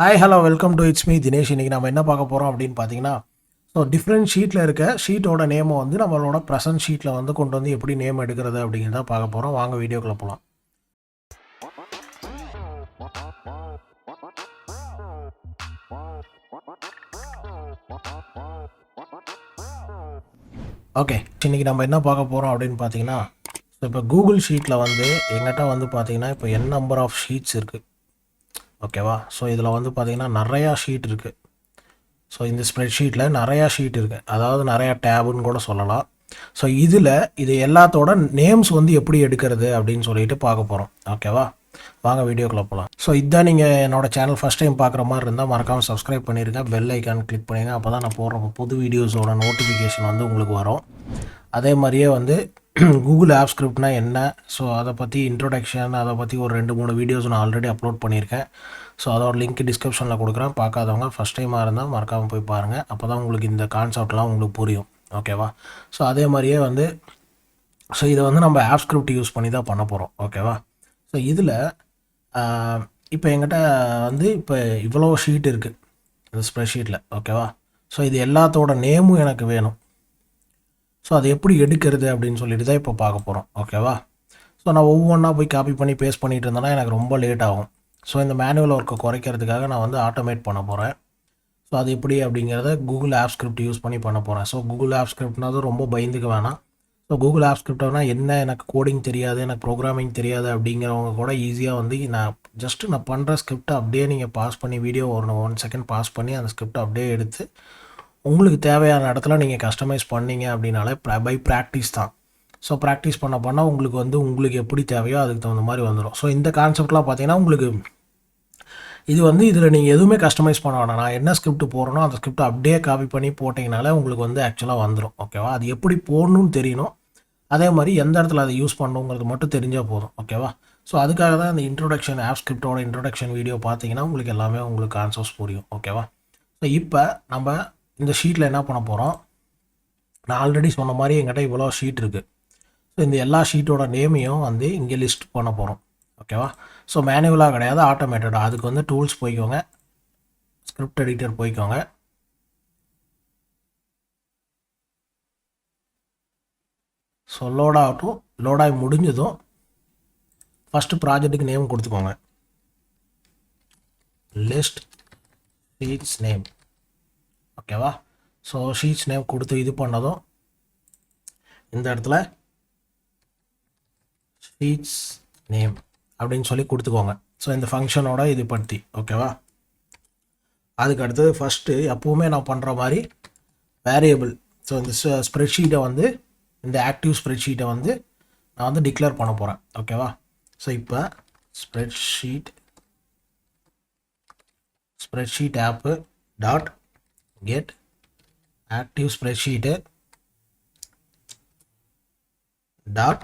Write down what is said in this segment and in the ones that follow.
Hi hello welcome to it's me Dinesh. இன்றைக்கி நம்ம என்ன பார்க்க போகிறோம் அப்படின்னு பார்த்தீங்கன்னா, ஸோ டிஃப்ரெண்ட் ஷீட்டில் இருக்க ஷீட்டோட நேமை வந்து நம்மளோட ப்ரெசன்ட் ஷீட்டில் வந்து கொண்டு வந்து எப்படி நேம் எடுக்கிறது அப்படிங்கிறத பார்க்க போகிறோம். வாங்க வீடியோக்குள்ளே போகலாம். ஓகே, இன்றைக்கி நம்ம என்ன பார்க்க போகிறோம் அப்படின்னு பார்த்தீங்கன்னா, ஸோ இப்போ கூகுள் ஷீட்டில் வந்து எங்கிட்ட வந்து பார்த்தீங்கன்னா இப்போ n நம்பர் ஆஃப் ஷீட்ஸ் இருக்குது. ஓகேவா? ஸோ இதில் வந்து பார்த்தீங்கன்னா நிறையா ஷீட் இருக்குது. ஸோ இந்த ஸ்ப்ரெட்ஷீட்டில் நிறையா ஷீட் இருக்குது, அதாவது நிறையா டேபுன்னு கூட சொல்லலாம். ஸோ இது எல்லாத்தோட நேம்ஸ் வந்து எப்படி எடுக்கிறது அப்படின்னு சொல்லிட்டு பார்க்க போகிறோம். ஓகேவா? வாங்க வீடியோக்குள்ளே போகலாம். ஸோ இதுதான் நீங்கள் என்னோடய சேனல் ஃபஸ்ட் டைம் பார்க்குற மாதிரி இருந்தால் மறக்காமல் சப்ஸ்கிரைப் பண்ணிடுங்க, பெல் ஐக்கான் கிளிக் பண்ணிடுங்க. அப்போ தான் நான் போடுற புது வீடியோஸோட நோட்டிஃபிகேஷன் வந்து உங்களுக்கு வரும். அதே மாதிரியே வந்து கூகுள் ஆப் ஸ்கிரிப்ட்னா என்ன, ஸோ அதை பற்றி இன்ட்ரொடக்ஷன், அதை பற்றி ஒரு 2-3 வீடியோஸ் நான் ஆல்ரெடி அப்லோட் பண்ணியிருக்கேன். ஸோ அதோட லிங்க் டிஸ்கிரிப்ஷனில் கொடுக்குறேன். பார்க்காதவங்க ஃபஸ்ட் டைமாக இருந்தால் மறக்காமல் போய் பாருங்கள். அப்போ தான் உங்களுக்கு இந்த கான்செப்ட்லாம் உங்களுக்கு புரியும். ஓகேவா? ஸோ அதே மாதிரியே வந்து ஸோ இதை வந்து நம்ம ஆப் ஸ்கிரிப்ட் யூஸ் பண்ணி தான் பண்ண போகிறோம். ஓகேவா? ஸோ இதில் இப்போ எங்கிட்ட வந்து இப்போ இவ்வளோ ஷீட் இருக்குது இந்த ஸ்ப்ரெட்ஷீட்டில். ஓகேவா? ஸோ இது எல்லாத்தோட நேமும் எனக்கு வேணும். ஸோ அது எப்படி எடுக்கிறது அப்படின்னு சொல்லிட்டு தான் இப்போ பார்க்க போகிறோம். ஓகேவா? ஸோ நான் ஒவ்வொன்றா போய் காப்பி பண்ணி பேஸ்ட் பண்ணிகிட்டு இருந்தேன்னா எனக்கு ரொம்ப லேட் ஆகும். ஸோ இந்த மேனுவல் ஒர்க்கை குறைக்கிறதுக்காக நான் வந்து ஆட்டோமேட் பண்ண போகிறேன். ஸோ அது எப்படி அப்படிங்கிறத கூகுள் ஆப் ஸ்கிரிப்ட் யூஸ் பண்ணி பண்ண போகிறேன். ஸோ கூகுள் ஆப் ஸ்கிரிப்ட்னாலும் ரொம்ப பயந்துக்க வேணாம். ஸோ கூகுள் ஆப் ஸ்கிரிப்ட்னா என்ன, எனக்கு கோடிங் தெரியாது, எனக்கு ப்ரோக்ராமிங் தெரியாது அப்படிங்கிறவங்க கூட ஈஸியாக வந்து நான் பண்ணுற ஸ்கிரிப்டை அப்படியே நீங்கள் பாஸ் பண்ணி வீடியோ ஒரு 1 செகண்ட் பாஸ் பண்ணி அந்த ஸ்கிரிப்டை அப்படியே எடுத்து உங்களுக்கு தேவையான இடத்துல நீங்கள் கஸ்டமைஸ் பண்ணீங்க அப்படின்னாலே பை ப்ராக்டிஸ் தான். ஸோ ப்ராக்டிஸ் பண்ண உங்களுக்கு எப்படி தேவையோ அதுக்கு தகுந்த மாதிரி வந்துடும். ஸோ இந்த கான்செப்ட்லாம் பார்த்தீங்கன்னா உங்களுக்கு இதில் நீங்கள் எதுவுமே கஸ்டமைஸ் பண்ண வேணாம். நான் என்ன ஸ்கிரிப்ட் போடுறனோ அந்த ஸ்கிரிப்ட் அப்படியே காப்பி பண்ணி போட்டிங்கனாலே உங்களுக்கு வந்து ஆக்சுவலாக வந்துடும். ஓகேவா? அது எப்படி போடணும்னு தெரியணும், அதே மாதிரி எந்த இடத்துல அதை யூஸ் பண்ணணுங்கிறது மட்டும் தெரிஞ்சால் போதும். ஓகேவா? ஸோ அதுக்காக தான் இந்த இன்ட்ரொடக்ஷன் ஆப் ஸ்கிரிப்டோட இன்ட்ரொடக்ஷன் வீடியோ பார்த்தீங்கன்னா உங்களுக்கு எல்லாமே உங்களுக்கு கான்செப்ட்ஸ் புரியும். ஓகேவா? ஸோ இப்போ நம்ம இந்த ஷீட்டில் என்ன பண்ண போகிறோம், நான் ஆல்ரெடி சொன்ன மாதிரி எங்கிட்ட இவ்வளோ ஷீட் இருக்குது. ஸோ இந்த எல்லா ஷீட்டோட நேமையும் வந்து இங்கே லிஸ்ட் பண்ண போகிறோம். ஓகேவா? ஸோ மேனுவலாக கிடையாது, ஆட்டோமேட்டடாக. அதுக்கு வந்து டூல்ஸ் போய்க்கோங்க, ஸ்கிரிப்ட் எடிட்டர் போய்க்கோங்க. ஸோ லோடாகி முடிஞ்சதும் ஃபஸ்ட்டு ப்ராஜெக்ட்டுக்கு நேம் கொடுத்துக்கோங்க, லிஸ்ட் ஷீட்ஸ் நேம். ஓகேவா? ஸோ ஷீட்ஸ் நேம் கொடுத்து இது பண்ணதும் இந்த இடத்துல ஷீட்ஸ் நேம் அப்படின்னு சொல்லி கொடுத்துக்கோங்க. ஸோ இந்த ஃபங்க்ஷனோட இது படுத்தி. ஓகேவா? அதுக்கு அடுத்தது ஃபஸ்ட்டு எப்போவுமே நான் பண்ணுற மாதிரி வேரியபிள். ஸோ இந்த ஸ்ப்ரெட்ஷீட்டை வந்து இந்த ஆக்டிவ் ஸ்ப்ரெட்ஷீட்டை வந்து நான் வந்து டிக்ளேர் பண்ண போகிறேன். ஓகேவா? ஸோ இப்போ spreadsheet app dot get active spreadsheet dot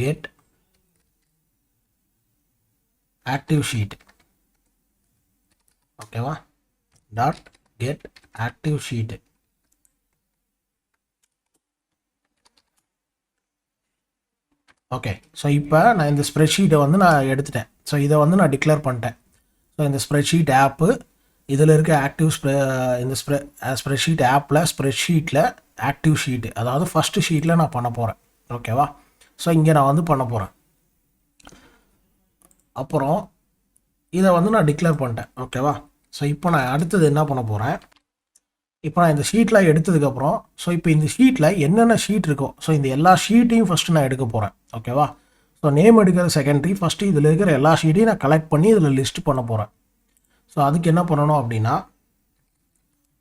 get active sheet. ஓகேவா? Dot get active sheet. Okay, so இப்போ நான் இந்த ஸ்ப்ரெட்ஷீட்டை வந்து நான் எடுத்துட்டேன். ஸோ இதை வந்து நான் டிக்ளேர் பண்ணிட்டேன். ஸோ இந்த ஸ்ப்ரெட்ஷீட் ஆப்பு இதில் இருக்க ஆக்டிவ் இந்த ஸ்ப்ரெட்ஷீட் ஆப்பில் ஸ்ப்ரெட்ஷீட்டில் ஆக்டிவ் ஷீட்டு, அதாவது ஃபஸ்ட்டு ஷீட்டில் நான் பண்ண போகிறேன். ஓகேவா? ஸோ இங்கே நான் வந்து பண்ண போகிறேன். அப்புறம் இதை வந்து நான் டிக்ளேர் பண்ணிட்டேன். ஓகேவா? ஸோ இப்போ நான் அடுத்தது என்ன பண்ண போகிறேன், இப்போ நான் இந்த ஷீட்டில் எடுத்ததுக்கப்புறம் ஸோ இப்போ இந்த ஷீட்டில் என்னென்ன ஷீட் இருக்கோ ஸோ இந்த எல்லா ஷீட்டையும் ஃபஸ்ட்டு நான் எடுக்க போகிறேன். ஓகேவா? ஸோ நேம் எடுக்கிற செகண்டரி, ஃபஸ்ட்டு இதில் இருக்கிற எல்லா ஷீட்டையும் நான் கலெக்ட் பண்ணி இதில் லிஸ்ட் பண்ண போகிறேன். ஸோ அதுக்கு என்ன பண்ணணும் அப்படின்னா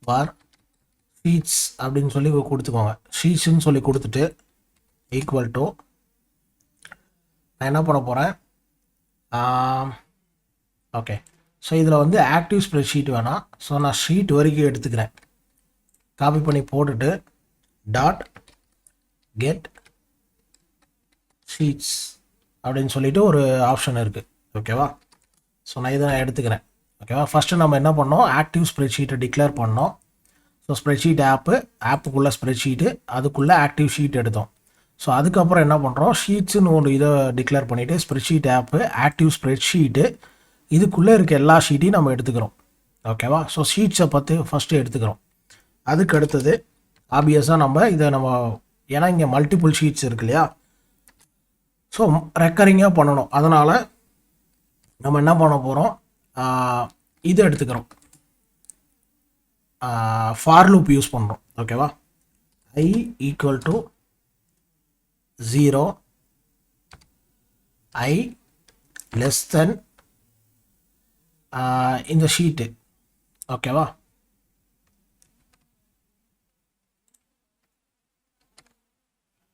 பார் ஷீட்ஸ் அப்படின்னு சொல்லி கொடுத்துக்கோங்க. ஷீட்ஸ்ன்னு சொல்லி கொடுத்துட்டு ஈக்குவல் டு நான் என்ன பண்ண போகிறேன், ஓகே, ஸோ இதில் வந்து ஆக்டிவ் ஸ்ப்ரெட்ஷீட் வேணாம். ஸோ நான் ஷீட் வரைக்கும் எடுத்துக்கிறேன், காப்பி பண்ணி போட்டுட்டு டாட் கெட் ஷீட்ஸ் அப்படின்னு சொல்லிட்டு ஒரு ஆப்ஷன் இருக்குது. ஓகேவா? ஸோ நான் இதை எடுத்துக்கிறேன். ஓகேவா? ஃபஸ்ட்டு நம்ம என்ன பண்ணோம், ஆக்டிவ் ஸ்ப்ரெட்ஷீட்டை டிக்ளேர் பண்ணோம். ஸோ ஸ்ப்ரெட்ஷீட் ஆப்புக்குள்ளே ஸ்ப்ரெட்ஷீட்டு, அதுக்குள்ளே ஆக்டிவ் ஷீட் எடுத்தோம். ஸோ அதுக்கப்புறம் என்ன பண்ணுறோம், ஷீட்ஸுன்னு ஒன்று இதை டிக்ளேர் பண்ணிவிட்டு ஸ்ப்ரெட்ஷீட் ஆப்பு ஆக்டிவ் ஸ்ப்ரெட்ஷீட்டு இதுக்குள்ளே இருக்க எல்லா ஷீட்டையும் நம்ம எடுத்துக்கிறோம். ஓகேவா? ஸோ ஷீட்ஸை பற்றி ஃபஸ்ட்டு எடுத்துக்கிறோம். அதுக்கு அடுத்தது ஆப்வியஸாக நம்ம ஏன்னா இங்கே மல்டிபிள் ஷீட்ஸ் இருக்கு இல்லையா, ஸோ ரெக்கரிங்காக பண்ணணும். அதனால் நம்ம என்ன பண்ண போகிறோம், இது எடுத்துக்கிறோம், ஃபார் லூப் யூஸ் பண்ணுறோம். ஓகேவா? I equal to 0, I less than இந்த ஷீட்டு. ஓகேவா?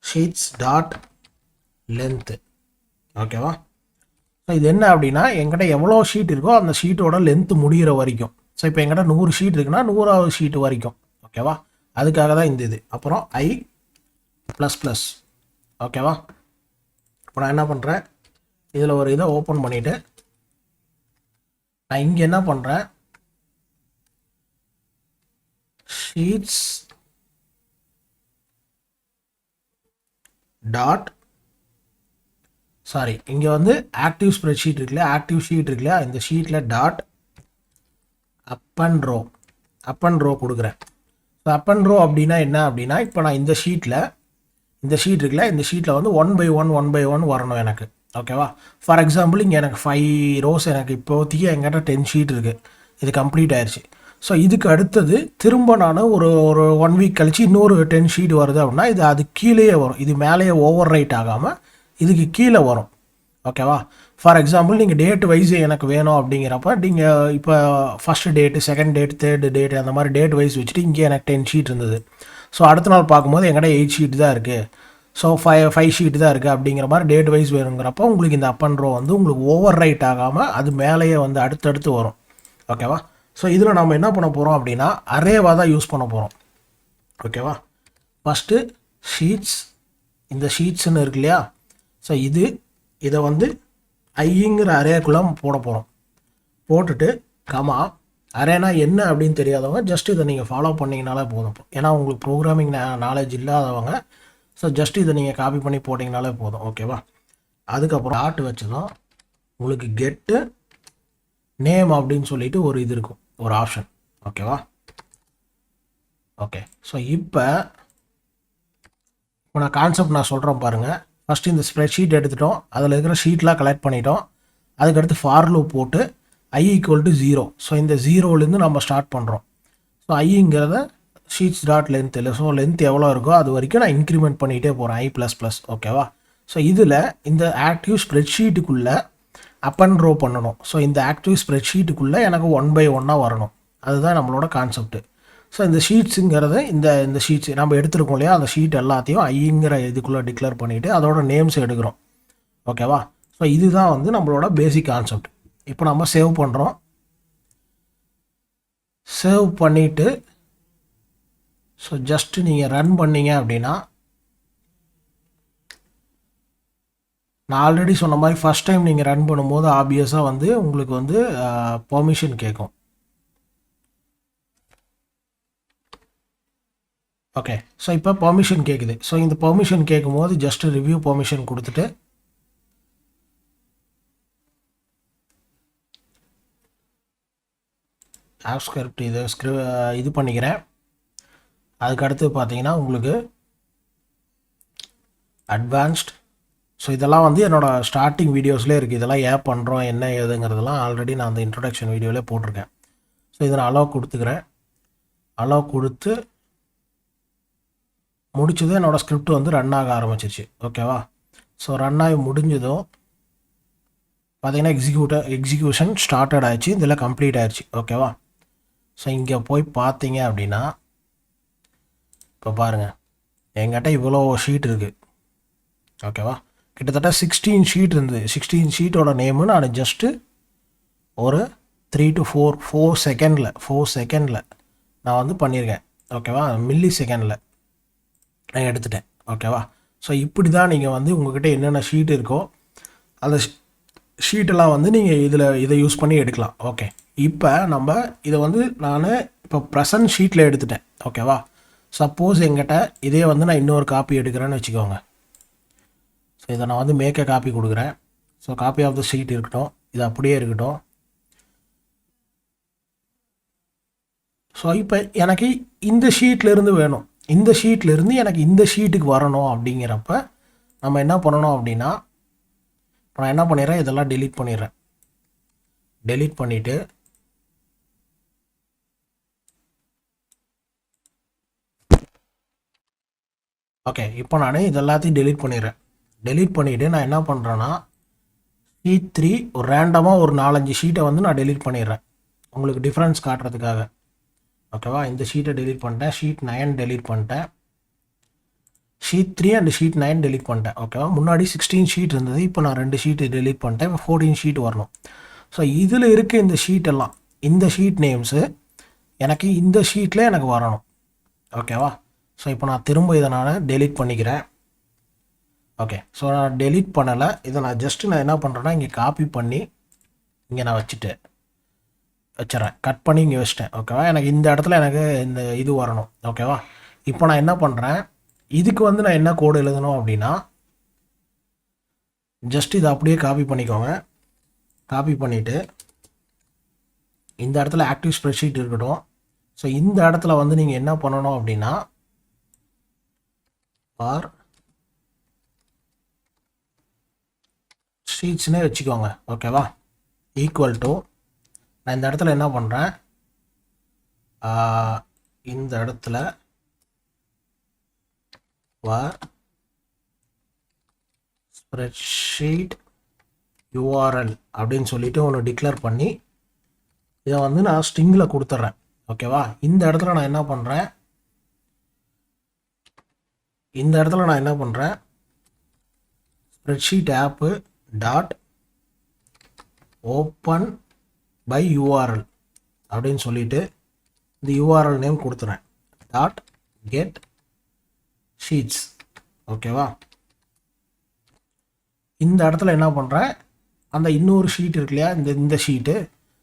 Sheets dot length. ஓகேவா? ஸோ இது என்ன அப்படின்னா, என்கிட்ட எவ்வளோ ஷீட் இருக்கோ அந்த ஷீட்டோட லென்த்து முடிகிற வரைக்கும். ஸோ இப்போ என்கிட்ட 100 ஷீட் இருக்குன்னா 100வது ஷீட்டு வரைக்கும். ஓகேவா? அதுக்காக தான் இந்த இது. அப்புறம் I ப்ளஸ் ப்ளஸ். ஓகேவா? இப்போ நான் என்ன பண்ணுறேன், இதில் ஒரு இதை ஓப்பன் பண்ணிவிட்டு நான் இங்கே என்ன பண்ணுறேன், ஷீட்ஸ் டாட் சாரி இங்கே வந்து ஆக்டிவ் ஸ்ப்ரெட் ஷீட் இருக்குல்லையா, ஆக்டிவ் ஷீட் இருக்குல்லையா, இந்த ஷீட்டில் டாட் அப் அண்ட் ரோ கொடுக்குறேன். ஸோ அப் அண்ட் ரோ அப்படின்னா என்ன அப்படின்னா, இப்போ நான் இந்த ஷீட் இருக்குல்ல, இந்த ஷீட்டில் வந்து 1 by 1 வரணும் எனக்கு. ஓகேவா? ஃபார் எக்ஸாம்பிள் இங்கே எனக்கு 5 rows, எனக்கு இப்போதைக்கு என்கிட்ட 10 ஷீட் இருக்குது, இது கம்ப்ளீட் ஆயிடுச்சு. ஸோ இதுக்கு அடுத்தது திரும்ப நான் ஒரு 1 week கழிச்சு இன்னொரு 10 ஷீட் வருது அப்படின்னா இது அது கீழேயே வரும், இது மேலேயே ஓவர் ரைட் ஆகாமல் இதுக்கு கீழே வரும். ஓகேவா? ஃபார் எக்ஸாம்பிள் நீங்கள் டேட் வைஸ் எனக்கு வேணும் அப்படிங்கிறப்ப நீங்கள் இப்போ first date, second date, third date, அந்த மாதிரி டேட் வைஸ் வச்சுட்டு இங்கே எனக்கு 10 ஷீட் இருந்தது. ஸோ அடுத்த நாள் பார்க்கும்போது எங்கிட்ட 8 ஷீட் தான் இருக்குது, ஸோ 5 ஷீட் தான் இருக்குது அப்படிங்கிற மாதிரி டேட் வைஸ் வேணுங்கிறப்போ உங்களுக்கு இந்த அப் அண்ட் ரோ வந்து உங்களுக்கு ஓவர் ரைட் ஆகாமல் அது மேலேயே வந்து அடுத்தடுத்து வரும். ஓகேவா? ஸோ இதில் நம்ம என்ன பண்ண போகிறோம் அப்படின்னா அரேவாக தான் யூஸ் பண்ண போகிறோம். ஓகேவா? ஃபஸ்ட்டு ஷீட்ஸ், இந்த ஷீட்ஸ்ன்னு இருக்கு இல்லையா, ஸோ இதை வந்து ஐங்கிற அரேக்குள்ளே போட போகிறோம். போட்டுட்டு கமா, அரேனா என்ன அப்படின்னு தெரியாதவங்க ஜஸ்ட் இதை நீங்கள் ஃபாலோ பண்ணிங்கனாலே போதும். ஏன்னா உங்களுக்கு ப்ரோக்ராமிங் நாலேஜ் இல்லாதவங்க ஸோ ஜஸ்ட் இதை நீங்கள் காப்பி பண்ணி போட்டிங்கனாலே போதும். ஓகேவா? அதுக்கப்புறம் டாட் வச்சதும் உங்களுக்கு கெட்டு நேம் அப்படின்னு சொல்லிட்டு ஒரு இது இருக்கும், ஒரு ஆப்ஷன். ஓகேவா? ஓகே. ஸோ இப்போ நான் கான்செப்ட் நான் சொல்கிறேன் பாருங்கள். ஃபஸ்ட்டு இந்த ஸ்ப்ரெட் ஷீட் எடுத்துட்டோம், அதில் இருக்கிற ஷீட்லாம் கலெக்ட் பண்ணிட்டோம். அதுக்கடுத்து ஃபார் லூப் போட்டு I ஈக்குவல் டு 0. ஸோ இந்த 0லேருந்து நம்ம ஸ்டார்ட் பண்ணுறோம். ஸோ ஐங்கிறத ஷீட்ஸ் டாட் லென்த் இல்லை, ஸோ லென்த் எவ்வளோ இருக்கோ அது வரைக்கும் நான் இன்க்ரிமெண்ட் பண்ணிகிட்டே போகிறேன், I ப்ளஸ் ப்ளஸ். ஓகேவா? ஸோ இதில் இந்த ஆக்டிவ் ஸ்ப்ரெட் ஷீட்டுக்குள்ளே அப் அண்ட் ரோ பண்ணணும். ஸோ இந்த ஆக்டிவ் ஸ்ப்ரெட் ஷீட்டுக்குள்ளே எனக்கு 1 by 1 வரணும். அதுதான் நம்மளோட கான்செப்ட். ஸோ இந்த ஷீட்ஸுங்கிறத இந்த ஷீட்ஸ் நம்ம எடுத்துருக்கோம் இல்லையா, அந்த ஷீட் எல்லாத்தையும் ஐங்கிற இதுக்குள்ளே டிக்ளேர் பண்ணிவிட்டு அதோட நேம்ஸ் எடுக்கிறோம். ஓகேவா? ஸோ இதுதான் வந்து நம்மளோட பேசிக் கான்செப்ட். இப்போ நம்ம சேவ் பண்ணுறோம். சேவ் பண்ணிவிட்டு ஸோ ஜஸ்ட்டு நீங்கள் ரன் பண்ணீங்க அப்படின்னா, நான் ஆல்ரெடி சொன்ன மாதிரி ஃபஸ்ட் டைம் நீங்கள் ரன் பண்ணும்போது ஆப்வியஸாக வந்து உங்களுக்கு வந்து பெர்மிஷன் கேட்கும். ஓகே. ஸோ இப்போ பெர்மிஷன் கேட்குது. ஸோ இந்த பெர்மிஷன் கேட்கும்போது ஜஸ்ட் ரிவ்யூ பெர்மிஷன் கொடுத்துட்டு ஆப் ஸ்கிரிப்ட் இது பண்ணிக்கிறேன். அதுக்கடுத்து பார்த்தீங்கன்னா உங்களுக்கு அட்வான்ஸ்ட். ஸோ இதெல்லாம் வந்து என்னோடய ஸ்டார்டிங் வீடியோஸ்லேயே இருக்குது. இதெல்லாம் ஏன் பண்ணுறோம் என்ன ஏதுங்கிறதெல்லாம் ஆல்ரெடி நான் அந்த இன்ட்ரொடக்ஷன் வீடியோவிலே போட்டிருக்கேன். ஸோ இதை நான் அலோவ் கொடுத்துக்கிறேன். அலோவ் கொடுத்து முடிச்சதும் என்னோடய ஸ்கிரிப்ட் வந்து ரன் ஆக ஆரம்பிச்சிருச்சு. ஓகேவா? ஸோ ரன் ஆகி முடிஞ்சதும் பார்த்தீங்கன்னா எக்ஸிக்யூஷன் ஸ்டார்டட் ஆகிடுச்சு, இதில் கம்ப்ளீட் ஆகிடுச்சு. ஓகேவா? ஸோ இங்கே போய் பார்த்தீங்க அப்படின்னா இப்போ பாருங்கள், என்கிட்ட இவ்வளோ ஷீட் இருக்குது. ஓகேவா? கிட்டத்தட்ட 16 ஷீட் இருந்தது. 16 ஷீட்டோட நேமு நான் ஜஸ்ட்டு ஒரு 3 to 4 செகண்டில் நான் வந்து பண்ணியிருக்கேன். ஓகேவா? மில்லி செகண்டில் நான் எடுத்துட்டேன். ஓகேவா? ஸோ இப்படி தான் நீங்கள் வந்து உங்கள்கிட்ட என்னென்ன ஷீட் இருக்கோ அந்த ஷீட்டெல்லாம் வந்து நீங்கள் இதை யூஸ் பண்ணி எடுக்கலாம். ஓகே. இப்போ நம்ம இதை வந்து நான் இப்போ ப்ரெசன்ட் ஷீட்டில் எடுத்துட்டேன். ஓகேவா? சப்போஸ் எங்கிட்ட இதே வந்து நான் இன்னொரு காப்பி எடுக்கிறேன்னு வச்சுக்கோங்க. ஸோ இதை நான் வந்து மேக்க காப்பி கொடுக்குறேன். So copy of the sheet இருக்கட்டும், இது அப்படியே இருக்கட்டும். ஸோ இப்போ எனக்கு இந்த ஷீட்லேருந்து வேணும், இந்த ஷீட்லேருந்து எனக்கு இந்த ஷீட்டுக்கு வரணும் அப்படிங்கிறப்ப நம்ம என்ன பண்ணணும் அப்படின்னா, இப்போ நான் என்ன பண்ணிடுறேன், இதெல்லாம் டெலீட் பண்ணிடுறேன். டெலீட் பண்ணிவிட்டு ஓகே, இப்போ நான் இதெல்லாத்தையும் டெலீட் பண்ணிடுறேன். டெலீட் பண்ணிவிட்டு நான் என்ன பண்ணுறேன்னா, ஷீட் 3 ஒரு ரேண்டமாக ஒரு 4-5 ஷீட்டை வந்து நான் டெலீட் பண்ணிடுறேன் உங்களுக்கு டிஃப்ரென்ஸ் காட்டுறதுக்காக. ஓகேவா, இந்த ஷீட்டை டெலீட் பண்ணிட்டேன், ஷீட் 9 டெலீட் பண்ணிட்டேன், ஷீட் 3 அண்ட் ஷீட் 9 டெலீட் பண்ணிட்டேன். ஓகேவா, முன்னாடி 16 ஷீட் இருந்தது, இப்போ நான் 2 ஷீட்டு டெலீட் பண்ணிட்டேன், இப்போ 14 ஷீட் வரணும். ஸோ இதில் இருக்க இந்த ஷீட்டெல்லாம், இந்த ஷீட் நேம்ஸு எனக்கு இந்த ஷீட்டில் எனக்கு வரணும். ஓகேவா, ஸோ இப்போ நான் திரும்ப இதை நான் டெலீட் பண்ணிக்கிறேன். ஓகே, ஸோ நான் டெலீட் பண்ணலை, இதை நான் ஜஸ்ட்டு நான் என்ன பண்ணுறேன்னா இங்கே காப்பி பண்ணி இங்கே நான் வச்சிட்றேன், கட் பண்ணி இங்கே வச்சிட்டேன். ஓகேவா, எனக்கு இந்த இடத்துல எனக்கு இந்த இது வரணும். ஓகேவா, இப்போ நான் என்ன பண்ணுறேன், இதுக்கு வந்து நான் என்ன கோடு எழுதணும் அப்படின்னா, ஜஸ்ட் இதை அப்படியே காப்பி பண்ணிக்கோங்க. காப்பி பண்ணிவிட்டு இந்த இடத்துல ஆக்டிவ் ஸ்ப்ரெட்ஷீட் இருக்கட்டும். ஸோ இந்த இடத்துல வந்து நீங்கள் என்ன பண்ணணும் அப்படின்னா, ஆர் ஷீட்ஸ்னே வச்சுக்கோங்க. ஓகேவா, ஈக்குவல் டு நான் இந்த இடத்துல என்ன பண்ணுறேன், இந்த இடத்துல வார் ஸ்ப்ரெட்ஷீட் யூஆர்எல் அப்படின்னு சொல்லிட்டு ஒன்று டிக்ளேர் பண்ணி இதை வந்து நான் ஸ்ட்ரிங்கில் கொடுத்துட்றேன். ஓகேவா, இந்த இடத்துல நான் என்ன பண்ணுறேன், spreadsheet app dot open by URL அப்படின்னு சொல்லிட்டு இந்த யூஆர்எல் நேம் கொடுத்துறேன், டாட் கெட் ஷீட்ஸ். ஓகேவா, இந்த இடத்துல என்ன பண்ணுறேன், அந்த இன்னொரு ஷீட் இருக்கு இல்லையா, இந்த ஷீட்டு,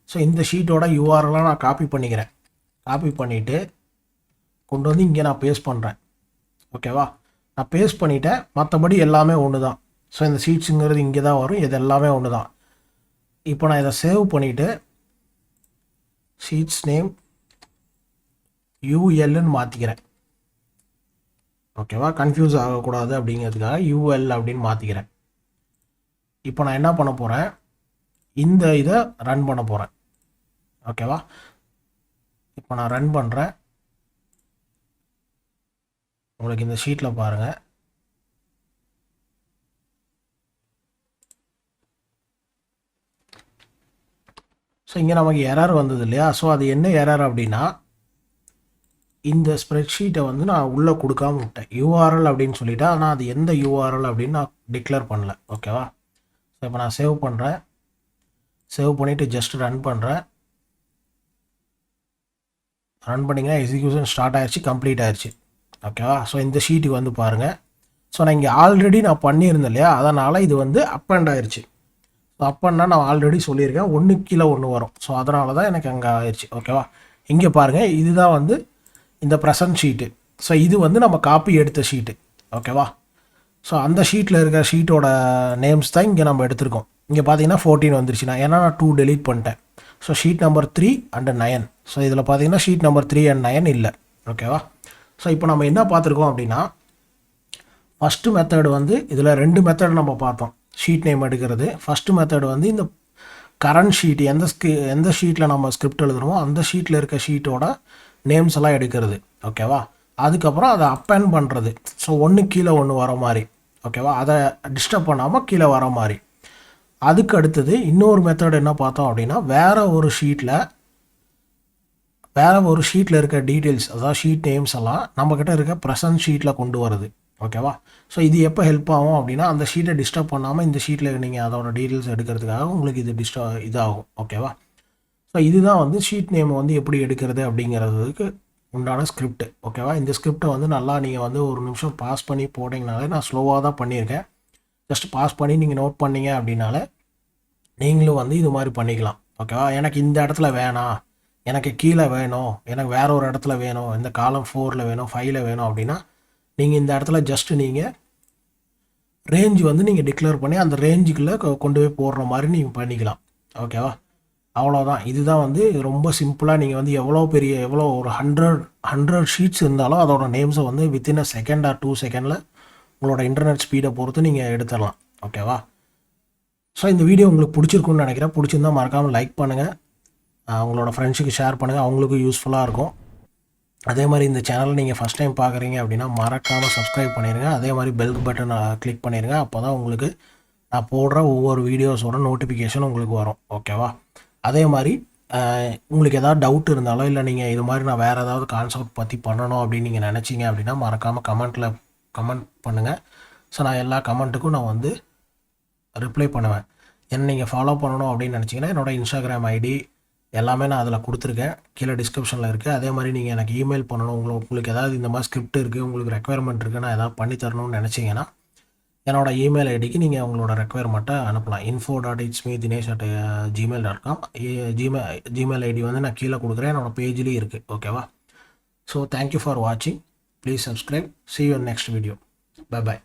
ஸோ இந்த ஷீட்டோட யூஆர்எல்லாம் நான் காப்பி பண்ணிக்கிறேன். காப்பி பண்ணிவிட்டு கொண்டு வந்து இங்கே நான் பேஸ்ட் பண்ணுறேன். ஓகேவா, நான் பேஸ்ட் பண்ணிவிட்டேன், மற்றபடி எல்லாமே ஒன்று தான். ஸோ இந்த ஷீட்ஸுங்கிறது இங்கே தான் வரும், இது எல்லாமே ஒன்று தான். இப்போ நான் இதை சேவ் பண்ணிவிட்டு ஷீட்ஸ் நேம் யூஎல்னு மாற்றிக்கிறேன். ஓகேவா, கன்ஃபியூஸ் ஆகக்கூடாது அப்படிங்கிறதுக்காக யூஎல் அப்படின்னு மாற்றிக்கிறேன். இப்போ நான் என்ன பண்ண போகிறேன், இந்த இதை ரன் பண்ண போகிறேன். ஓகேவா, இப்போ நான் ரன் பண்ணுறேன். உங்களுக்கு இந்த ஷீட்டில் பாருங்கள், ஸோ இங்கே நமக்கு எரர் வந்தது இல்லையா. ஸோ அது என்ன எரர் அப்படின்னா, இந்த ஸ்ப்ரெட்ஷீட்டை வந்து நான் உள்ளே கொடுக்காம விட்டேன், யூஆர்எல் அப்படின்னு சொல்லிவிட்டு, ஆனால் அது எந்த யூஆர்எல் அப்படின்னு நான் டிக்ளேர் பண்ணல. ஓகேவா, ஸோ இப்போ நான் சேவ் பண்ணுறேன். சேவ் பண்ணிவிட்டு ஜஸ்ட் ரன் பண்ணுறேன். ரன் பண்ணிங்கன்னா எக்ஸிக்யூஷன் ஸ்டார்ட் ஆயிடுச்சு, கம்ப்ளீட் ஆயிடுச்சு. ஓகேவா, ஸோ இந்த ஷீட்டுக்கு வந்து பாருங்கள். ஸோ நான் இங்கே ஆல்ரெடி நான் பண்ணியிருந்தேன் இல்லையா, அதனால் இது வந்து அப்பண்ட் ஆயிடுச்சு. ஸோ அப்பன்னா நான் ஆல்ரெடி சொல்லியிருக்கேன், 1 கீழே 1 வரும். ஸோ அதனால தான் எனக்கு அங்கே ஆயிடுச்சு. ஓகேவா, இங்கே பாருங்கள், இதுதான் வந்து இந்த ப்ரெசன்ட் ஷீட்டு. ஸோ இது வந்து நம்ம காப்பி எடுத்த ஷீட்டு. ஓகேவா, ஸோ அந்த ஷீட்டில் இருக்கிற ஷீட்டோட நேம்ஸ் தான் இங்கே நம்ம எடுத்திருக்கோம். இங்கே பார்த்தீங்கன்னா 14 வந்துருச்சு, நான் ஏன்னா நான் 2 டெலீட் பண்ணிட்டேன். So sheet number 3 and 9. So இதில் பார்த்தீங்கன்னா ஷீட் நம்பர் 3 அண்ட் 9 இல்லை. ஓகேவா, ஸோ இப்போ நம்ம என்ன பார்த்துருக்கோம் அப்படின்னா, ஃபஸ்ட்டு மெத்தடு வந்து இதில் 2 மெத்தட் நம்ம பார்த்தோம். ஷீட் நேம் எடுக்கிறது ஃபஸ்ட்டு மெத்தடு வந்து இந்த கரண்ட் ஷீட், எந்த ஷீட்டில் நம்ம ஸ்கிரிப்ட் எழுதுகிறோமோ அந்த ஷீட்டில் இருக்க ஷீட்டோட நேம்ஸ் எல்லாம் எடுக்கிறது. ஓகேவா, அதுக்கப்புறம் அதை அப்பேண்ட் பண்ணுறது. ஸோ 1 கீழே 1 வர மாதிரி. ஓகேவா, அதை டிஸ்டர்ப் பண்ணாமல் கீழே வர மாதிரி. அதுக்கு அடுத்தது இன்னொரு மெத்தட் என்ன பார்த்தோம் அப்படின்னா, வேறு ஒரு ஷீட்டில் இருக்க டீட்டெயில்ஸ், அதாவது ஷீட் நேம்ஸ் எல்லாம் நம்மக்கிட்ட இருக்க ப்ரெசன்ட் ஷீட்டில் கொண்டு வருது. ஓகேவா, ஸோ இது எப்போ ஹெல்ப் ஆகும் அப்படின்னா, அந்த ஷீட்டை டிஸ்டர்ப் பண்ணாமல் இந்த ஷீட்டில் நீங்கள் அதோட டீட்டெயில்ஸ் எடுக்கிறதுக்காக உங்களுக்கு இது இதாகும். ஓகேவா, ஸோ இதுதான் வந்து ஷீட் நேம் வந்து எப்படி எடுக்கிறது அப்படிங்கிறதுக்கு உண்டான ஸ்கிரிப்ட். ஓகேவா, இந்த ஸ்கிரிப்டை வந்து நல்லா நீங்கள் வந்து ஒரு நிமிஷம் பாஸ் பண்ணி போட்டிங்கனாலே, நான் ஸ்லோவாக தான் பண்ணியிருக்கேன், ஜஸ்ட் பாஸ் பண்ணி நீங்கள் நோட் பண்ணீங்க அப்படின்னாலே நீங்களும் வந்து இது மாதிரி பண்ணிக்கலாம். ஓகேவா, எனக்கு இந்த இடத்துல வேணாம், எனக்கு கீழே வேணும், எனக்கு வேற ஒரு இடத்துல வேணும், இந்த காலம் 4ல் வேணும், 5ல் வேணும் அப்படின்னா நீங்கள் இந்த இடத்துல ஜஸ்ட்டு நீங்கள் ரேஞ்சு வந்து நீங்கள் டிக்ளேர் பண்ணி அந்த ரேஞ்சுக்குள்ளே கொண்டு போய் போடுற மாதிரி நீங்கள் பண்ணிக்கலாம். ஓகேவா, அவ்வளோதான். இதுதான் வந்து ரொம்ப சிம்பிளாக நீங்கள் வந்து எவ்வளோ ஒரு 100 ஷீட்ஸ் இருந்தாலும் அதோட நேம்ஸை வந்து வித்தின் அ செகண்ட் ஆர் 2 செகண்டில் உங்களோட இன்டர்நெட் ஸ்பீடை பொறுத்து நீங்கள் எடுத்துடலாம். ஓகேவா? ஸோ இந்த வீடியோ உங்களுக்கு பிடிச்சிருக்குன்னு நினைக்கிறேன். பிடிச்சிருந்தால் மறக்காமல் லைக் பண்ணுங்கள், உங்களோட ஃப்ரெண்ட்ஸுக்கு ஷேர் பண்ணுங்கள், அவங்களுக்கும் யூஸ்ஃபுல்லாக இருக்கும். அதே மாதிரி இந்த சேனலை நீங்கள் ஃபஸ்ட் டைம் பார்க்குறீங்க அப்படின்னா மறக்காமல் சப்ஸ்கிரைப் பண்ணிடுங்க. அதே மாதிரி பெல் பட்டன் கிளிக் பண்ணிடுங்க. அப்போ தான் உங்களுக்கு நான் போடுற ஒவ்வொரு வீடியோஸோட நோட்டிஃபிகேஷன் உங்களுக்கு வரும். ஓகேவா? அதே மாதிரி உங்களுக்கு ஏதாவது டவுட் இருந்தாலோ இல்லை நீங்கள் இது மாதிரி நான் வேறு ஏதாவது கான்செப்ட் பற்றி பண்ணணும் அப்படின்னு நீங்கள் நினச்சிங்க அப்படின்னா மறக்காமல் கமெண்ட் பண்ணுங்கள். ஸோ நான் எல்லா கமெண்ட்டுக்கும் நான் வந்து ரிப்ளை பண்ணுவேன். என்ன நீங்கள் ஃபாலோ பண்ணணும் அப்படின்னு நினச்சிங்கன்னா என்னோடய இன்ஸ்டாகிராம் ஐடி எல்லாமே நான் அதில் கொடுத்துருக்கேன், கீழே டிஸ்கிரிப்ஷனில் இருக்குது. அதே மாதிரி நீங்கள் எனக்கு இமெயில் பண்ணணும், உங்களுக்கு ஏதாவது இந்த மாதிரி ஸ்கிரிப்ட் இருக்குது, உங்களுக்கு ரெக்குயர்மெண்ட் இருக்குது, நான் ஏதாவது பண்ணி தரணும்னு நினச்சிங்கன்னா என்னோடய இமெயில் ஐடிக்கு நீங்கள் உங்களோட ரெக்குயர்மெண்ட்டை அனுப்பலாம். info.itsme.dinesh@gmail.com. ஜிமெயில் ஐடி வந்து நான் கீழே கொடுக்குறேன், என்னோடய பேஜ்லேயும் இருக்குது. ஓகேவா? ஸோ தேங்க்யூ ஃபார் வாட்சிங். Please subscribe. see you in next video. Bye bye.